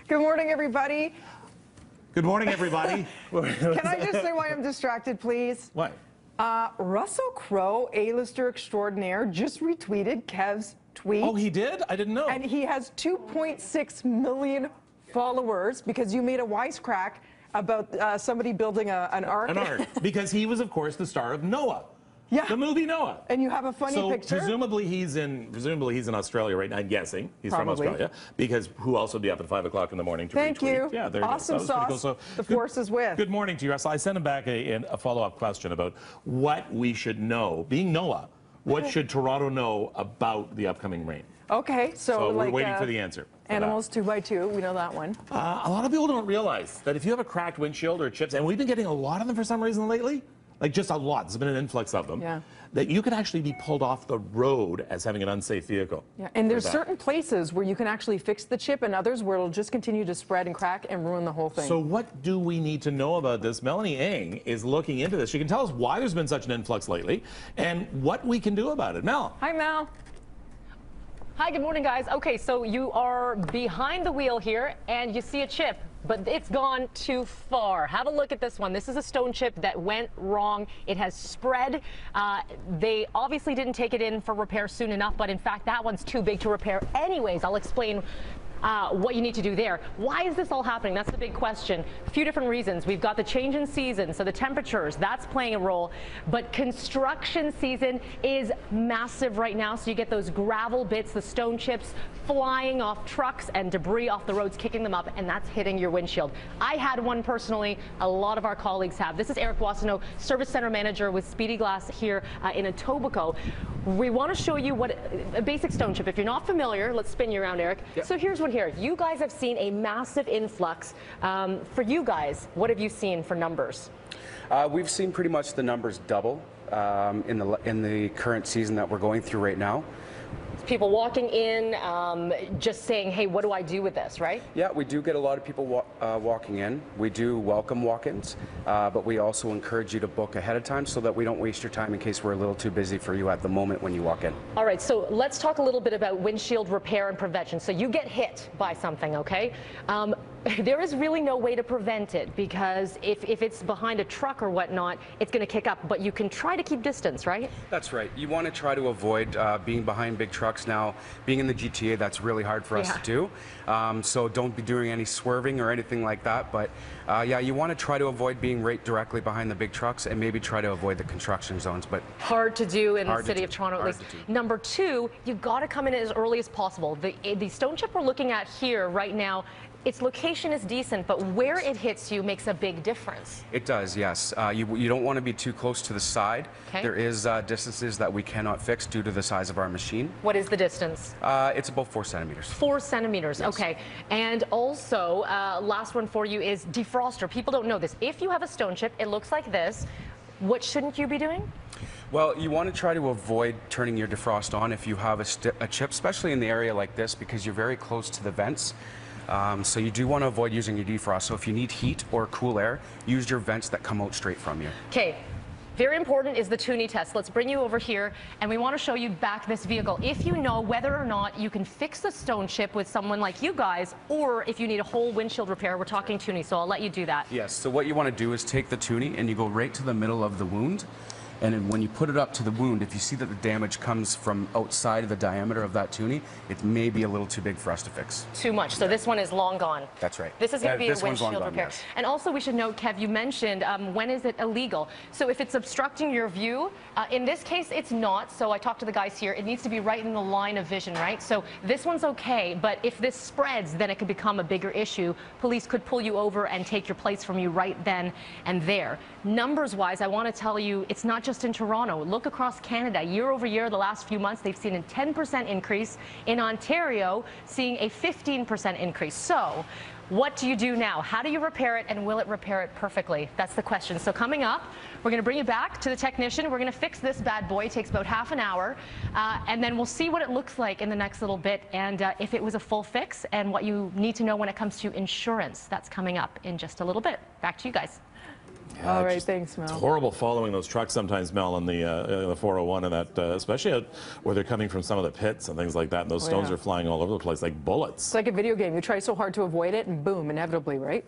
Good morning, everybody. Good morning, everybody. Can I just say why I'm distracted, please? What? Russell Crowe, A-lister extraordinaire, just retweeted Kev's tweet. Oh, he did? I didn't know. And he has 2.6 million followers because you made a wisecrack about somebody building an ark. An ark. Because he was, of course, the star of Noah. Yeah. The movie Noah. And you have a funny picture? Presumably he's in Australia right now, I'm guessing. He's Probably. from Australia. Because who else would be up at 5 o'clock in the morning to Thank retweet? you. Yeah, there you awesome go. sauce. Cool. So, the force is with. Good morning to you, Russell. I sent him back a follow-up question about what we should know. Being Noah, what should Toronto know about the upcoming rain? Okay, so we're waiting for the answer. Animals 2x2, we know that one. A lot of people don't realize that if you have a cracked windshield or chips, and we've been getting a lot of them for some reason lately, like just a lot, there's been an influx of them, that you can actually be pulled off the road as having an unsafe vehicle. Yeah, and there's certain places where you can actually fix the chip and others where it'll just continue to spread and crack and ruin the whole thing. So what do we need to know about this? Melanie Ng is looking into this. She can tell us why there's been such an influx lately and what we can do about it. Mel. Hi, Mel. Hi, good morning, guys. Okay, so you are behind the wheel here and you see a chip, but it's gone too far. Have a look at this one. This is a stone chip that went wrong. It has spread. They obviously didn't take it in for repair soon enough, but in fact, that one's too big to repair anyways. I'll explain what you need to do there. Why is this all happening? That's the big question. A few different reasons. We've got the change in season, so the temperatures, that's playing a role. But construction season is massive right now, so you get those gravel bits, the stone chips flying off trucks and debris off the roads, kicking them up, and that's hitting your windshield. I had one personally. A lot of our colleagues have. This is Eric Wasano, Service Center Manager with Speedy Glass here in Etobicoke. We want to show you what a basic stone chip. If you're not familiar, let's spin you around, Eric. Yep. So here's what here. You guys have seen a massive influx. For you guys, what have you seen for numbers? We've seen pretty much the numbers double in the current season that we're going through right now. People walking in, just saying, hey, what do I do with this, right? Yeah, we do get a lot of people walking in. We do welcome walk-ins, but we also encourage you to book ahead of time so that we don't waste your time in case we're a little too busy for you at the moment when you walk in. All right, so let's talk a little bit about windshield repair and prevention. So you get hit by something, okay? There is really no way to prevent it because if it's behind a truck or whatnot, it's going to kick up, but you can try to keep distance, right? That's right. You want to try to avoid being behind big trucks. Now, being in the GTA, that's really hard for us to do. So don't be doing any swerving or anything like that. But yeah, you want to try to avoid being right directly behind the big trucks and maybe try to avoid the construction zones. But hard to do in the city of Toronto, at least. Number two, you've got to come in as early as possible. The stone chip we're looking at here right now, its location is decent, but where it hits you makes a big difference. It does, yes. You don't want to be too close to the side. Okay. There is distances that we cannot fix due to the size of our machine. What is the distance? It's about 4 centimeters. 4 centimeters, yes. Okay. And also, last one for you is defroster. People don't know this. If you have a stone chip, it looks like this. What shouldn't you be doing? Well, you want to try to avoid turning your defrost on if you have a chip, especially in the area like this, because you're very close to the vents. So you do want to avoid using your defrost. So if you need heat or cool air, use your vents that come out straight from you. Okay. Very important is the Toonie test. Let's bring you over here, and we want to show you back this vehicle. If you know whether or not you can fix the stone chip with someone like you guys, or if you need a whole windshield repair, we're talking Toonie, so I'll let you do that. Yes, so what you want to do is take the Toonie and you go right to the middle of the wound. And then when you put it up to the wound, if you see that the damage comes from outside of the diameter of that Toonie, it may be a little too big for us to fix. Too much. So this one is long gone. That's right. This is going to be a windshield repair. Yes. And also we should note, Kev, you mentioned when is it illegal? So if it's obstructing your view, in this case it's not. So I talked to the guys here. It needs to be right in the line of vision, right? So this one's okay, but if this spreads, then it could become a bigger issue. Police could pull you over and take your plates from you right then and there. Numbers-wise, I want to tell you, it's not just in Toronto. Look across Canada. Year over year, the last few months, they've seen a 10% increase. In Ontario, seeing a 15% increase. So what do you do now? How do you repair it, and will it repair it perfectly? That's the question. So coming up, we're going to bring you back to the technician. We're going to fix this bad boy. It takes about half an hour. And then we'll see what it looks like in the next little bit, and if it was a full fix, and what you need to know when it comes to insurance. That's coming up in just a little bit. Back to you guys. Yeah, All right, just- thanks, Mel. It's horrible following those trucks sometimes, Mel, on the 401 and that, especially out where they're coming from some of the pits and things like that. And those stones yeah. are flying all over the place like bullets. It's like a video game. You try so hard to avoid it, and boom, inevitably, right?